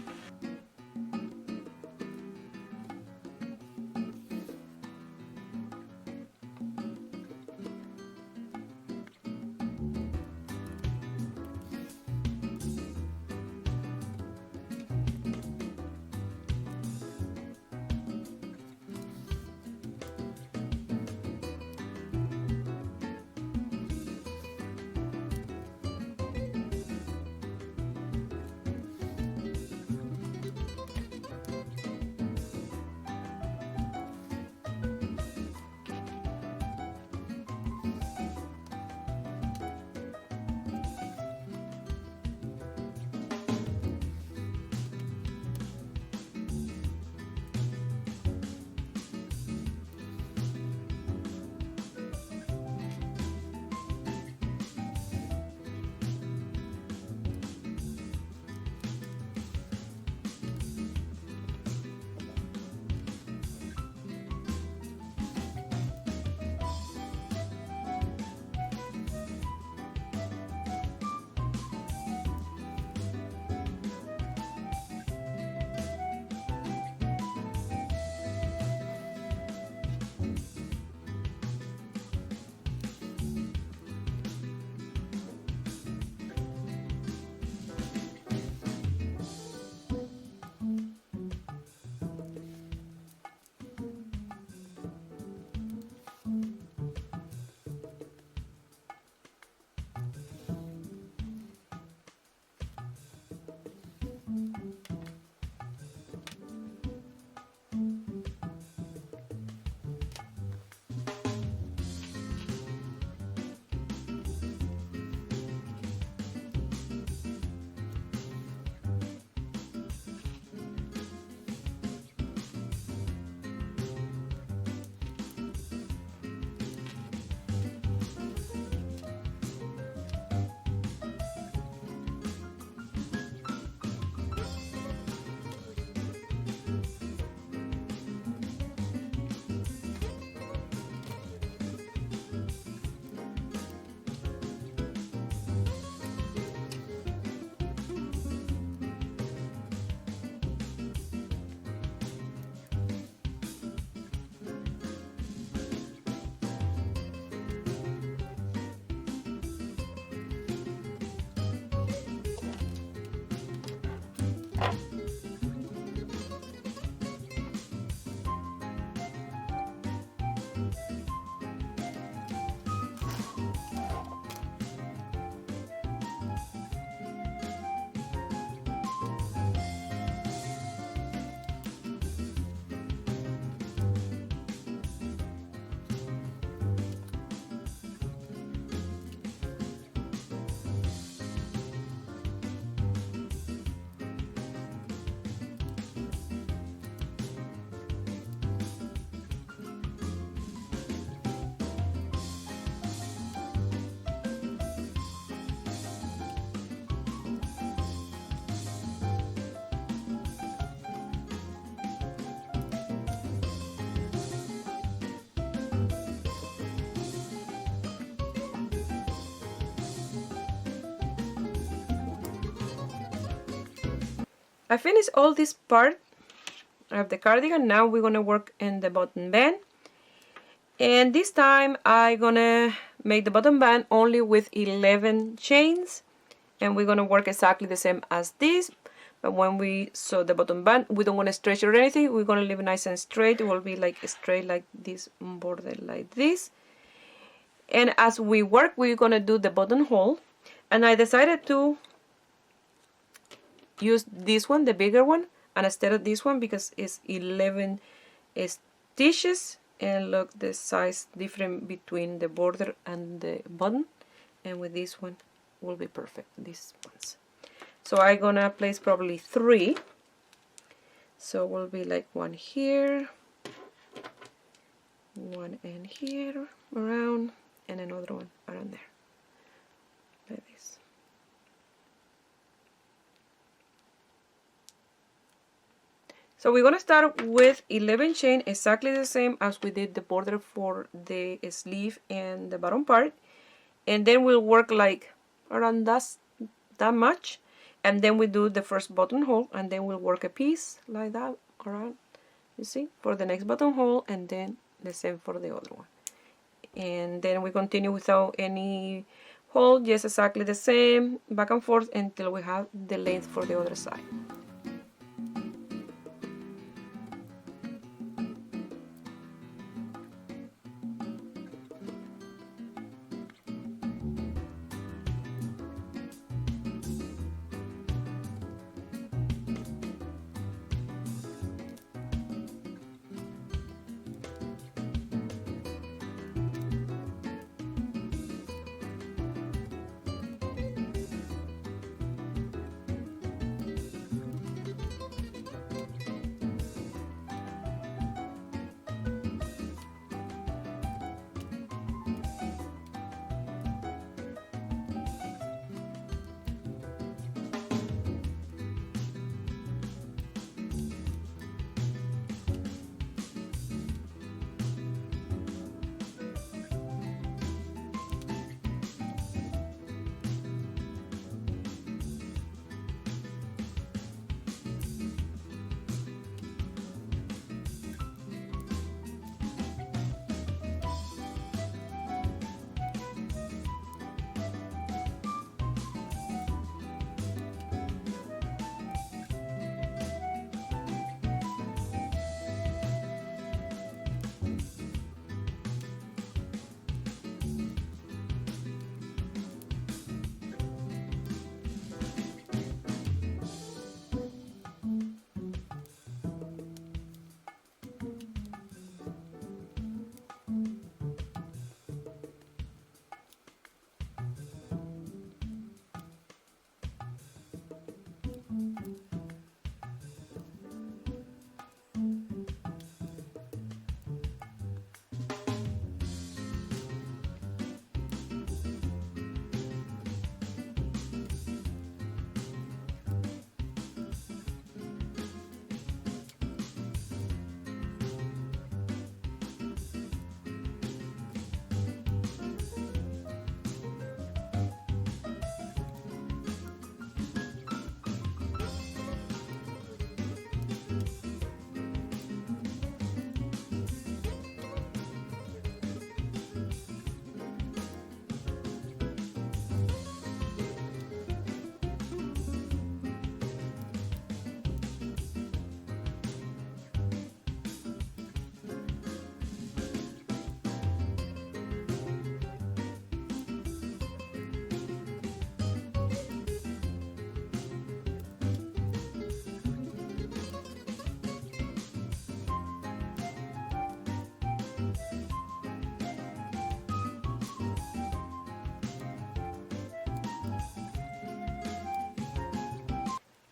Speaker 1: I finished all this part of the cardigan. Now we're gonna work in the bottom band, and this time I'm gonna make the bottom band only with 11 chains, and we're gonna work exactly the same as this. But when we sew the bottom band, we don't want to stretch it or anything. We're gonna leave it nice and straight. It will be like straight like this border like this. And as we work, we're gonna do the buttonhole, and I decided to use this one, the bigger one, and instead of this one because it's 11 stitches, and look the size different between the border and the button, and with this one will be perfect, these ones. So I'm gonna place probably 3, so it will be like one here, one in here around, and another one around there like this. So we're gonna start with 11 chain, exactly the same as we did the border for the sleeve and the bottom part, and then we'll work like around that much, and then we do the first buttonhole, and then we'll work a piece like that around, you see, for the next buttonhole, and then the same for the other one, and then we continue without any hole, just exactly the same back and forth until we have the length for the other side.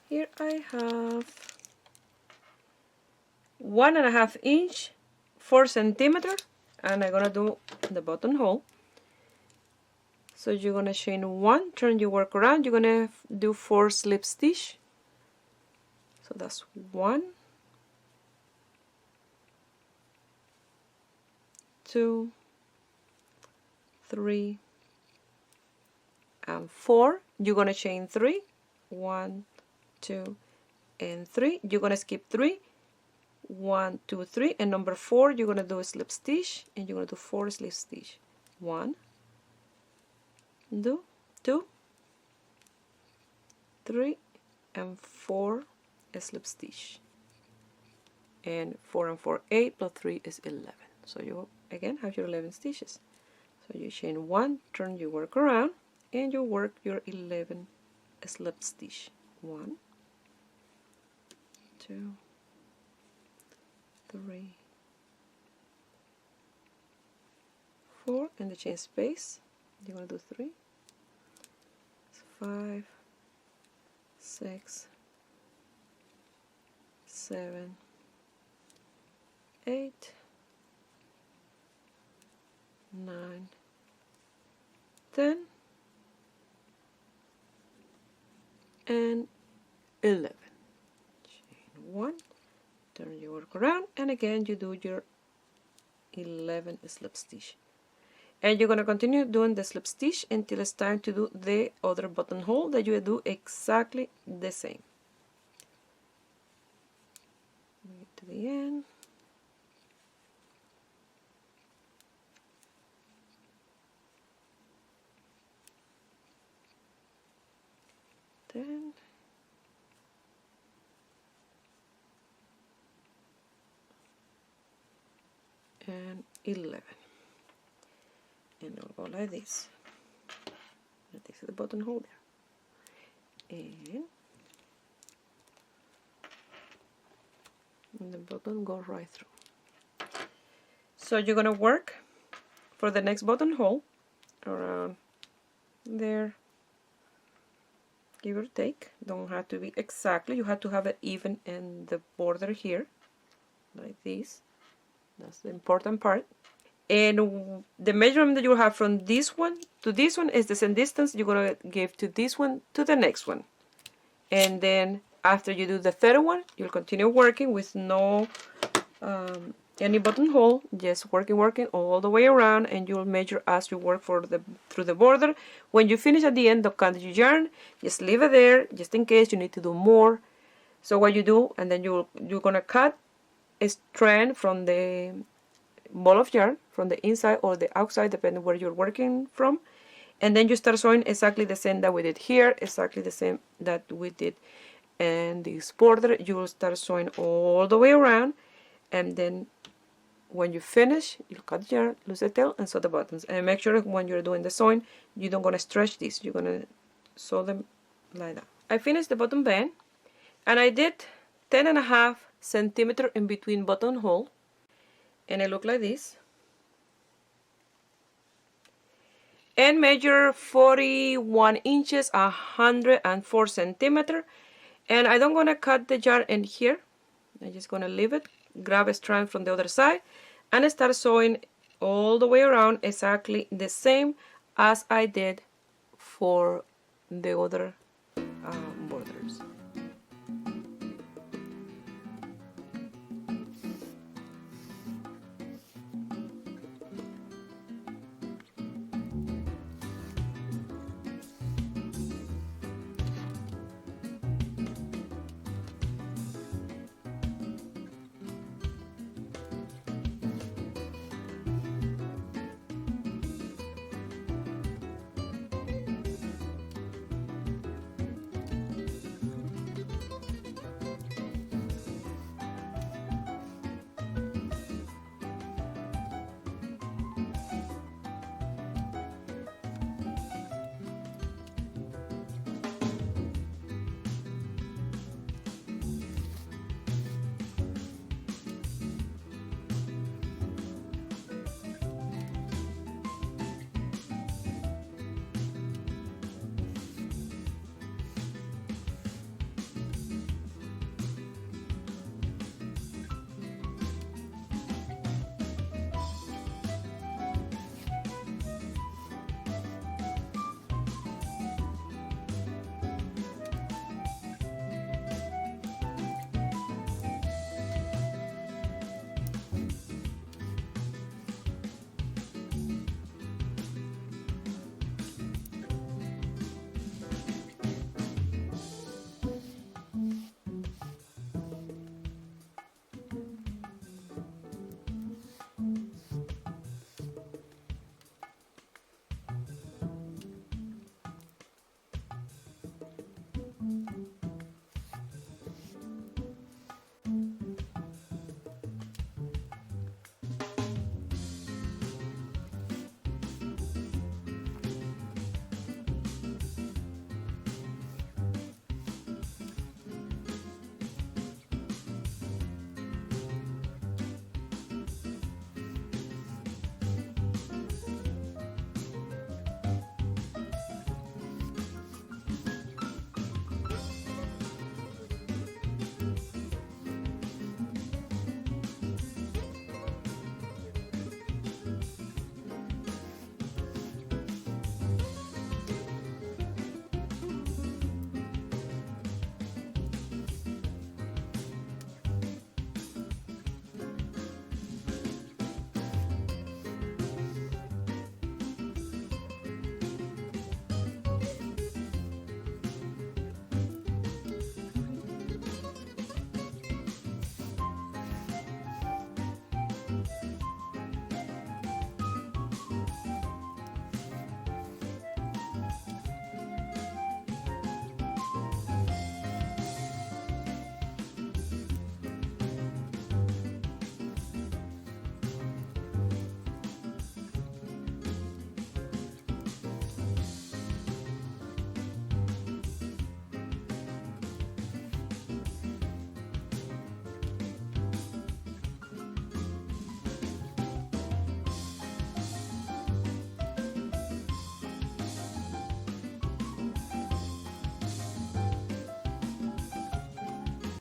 Speaker 1: Here I have 1.5 inch, 4 centimeter, and I'm gonna do the buttonhole. So you're gonna chain 1, turn your work around, you're gonna do 4 slip stitch. So that's 1, 2, 3, and 4. You're gonna chain 3, 1, 2, and 3. You're gonna skip 3. 1, 2, 3, and number 4 you're gonna do a slip stitch, and you're gonna do 4 slip stitch. 1, do 2, 3, and 4 slip stitch, and 4 and 4, 8 plus 3 is 11. So you again have your 11 stitches. So you chain 1, turn your work around, and you work your 11 slip stitch. 1, 2, 3, 4, and the chain space you're going to do 3, 5, 6, 7, 8, 9, 10, and 11. Chain 1, turn your work around, and again you do your 11 slip stitch, and you're going to continue doing the slip stitch until it's time to do the other buttonhole that you do exactly the same. Bring it to the end. And 11, and it'll go like this. And this is the buttonhole there, and the button goes right through. So you're gonna work for the next buttonhole around there, give or take. Don't have to be exactly, you have to have it even in the border here, like this. That's the important part. And the measurement that you have from this one to this one is the same distance you're going to give to this one to the next one. And then after you do the third one, you'll continue working with no any buttonhole, just working all the way around, and you'll measure as you work through the border. When you finish at the end, don't cut your yarn, just leave it there just in case you need to do more. So what you do, and then you're going to cut a strand from the ball of yarn, from the inside or the outside, depending where you're working from, and then you start sewing exactly the same that we did here, exactly the same that we did in this border. You will start sewing all the way around, and then when you finish, you cut the yarn, lose the tail, and sew the buttons. And make sure when you're doing the sewing, you don't gonna stretch this, you're gonna sew them like that. I finished the bottom band, and I did 10.5 centimeters in between buttonhole, and it looked like this, and measure 41 inches, 104 centimeters. And I don't gonna cut the yarn in here, I'm just gonna leave it, grab a strand from the other side, and start sewing all the way around exactly the same as I did for the other borders.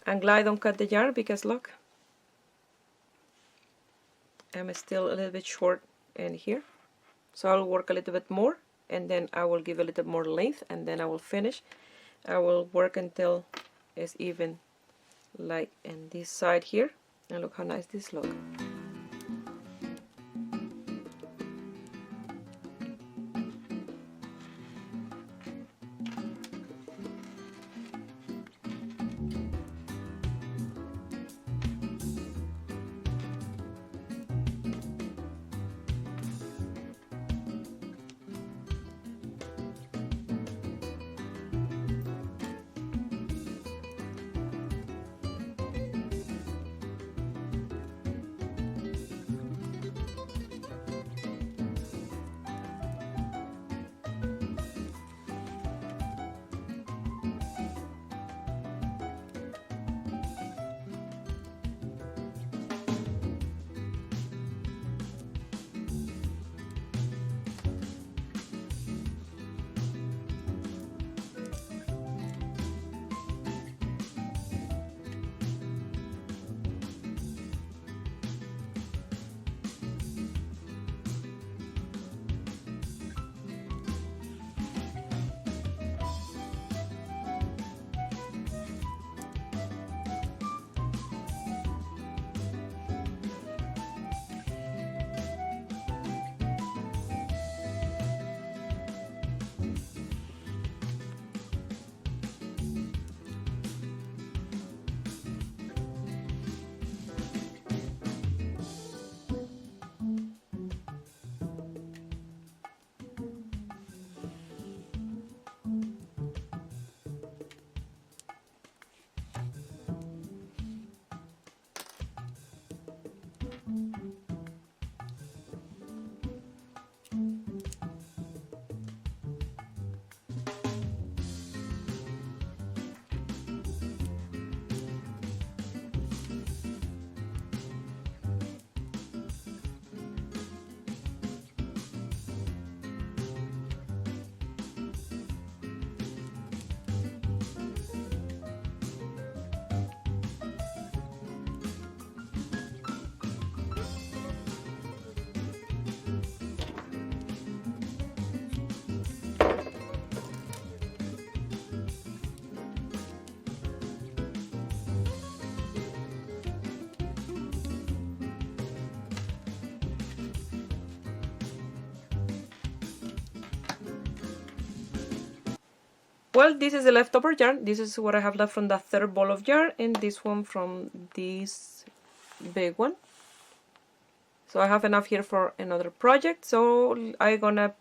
Speaker 1: And glide, don't cut the yarn because look, I'm still a little bit short in here, so I'll work a little bit more and then I will give a little more length and then I will finish. I will work until it's even like in this side here, and look how nice this looks. Well, this is the leftover yarn. This is what I have left from that third ball of yarn, and this one from this big one. So I have enough here for another project. So I'm gonna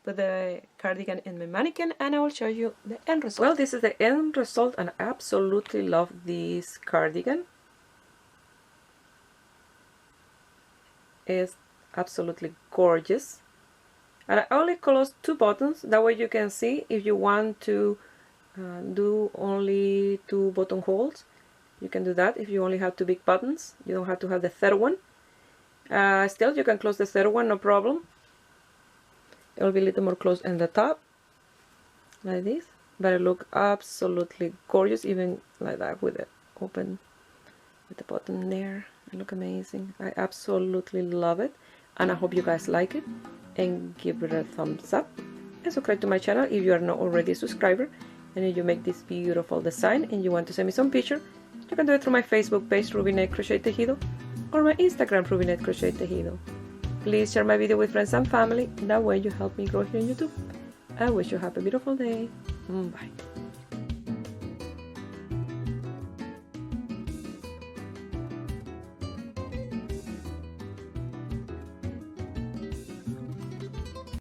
Speaker 1: put the cardigan in my mannequin and I will show you the end result. Well, this is the end result and I absolutely love this cardigan. It's absolutely gorgeous. And I only closed 2 buttons, that way you can see if you want to do only 2 buttonholes, you can do that. If you only have 2 big buttons, you don't have to have the third one. Still, you can close the third one, no problem. It will be a little more closed in the top, like this. But it looks absolutely gorgeous, even like that with it open, with the button there. It looks amazing. I absolutely love it, and I hope you guys like it. And give it a thumbs up and subscribe to my channel if you are not already a subscriber. And if you make this beautiful design and you want to send me some picture, you can do it through my Facebook page Rubynet Crochet Tejido or my Instagram Rubynet Crochet Tejido. Please share my video with friends and family, that way you help me grow here on YouTube. I wish you have a beautiful day. Bye.